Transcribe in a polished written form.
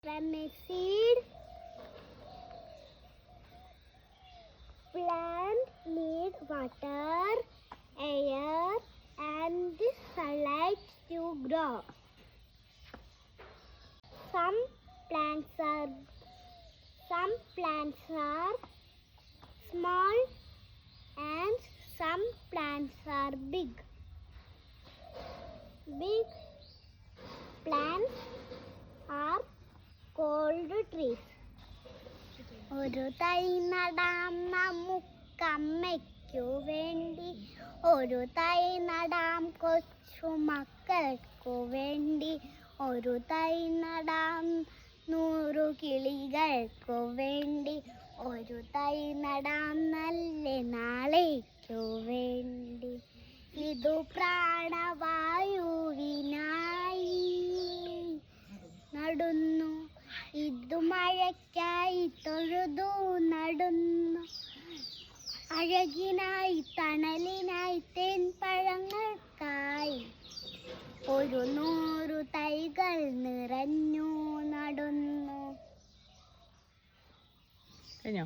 From a seed, plant need water, air, and sunlight to grow. Some plants are small and some plants are big. Big plants are called trees. ഒരു തൈ നടാം നമുക്കമ്മയ്ക്കു വേണ്ടി, ഒരു തൈ നടാം കൊച്ചുമക്കൾക്കു വേണ്ടി, ഒരു തൈ നടാം 100 കിളികൾക്കു വേണ്ടി, ഒരു തൈ നടാം നല്ല നാളേക്കു വേണ്ടി. ഇതു പ്രാണവായുവിനായി നടുന്നു, ഇതു മഴയ്ക്കായി തൊഴുതു നടുന്നു, അഴകിനായി തണലിനായി തേൻപഴങ്ങൾക്കായി 100 തൈകൾ നിറഞ്ഞു നടുന്നു. കഴിഞ്ഞോ?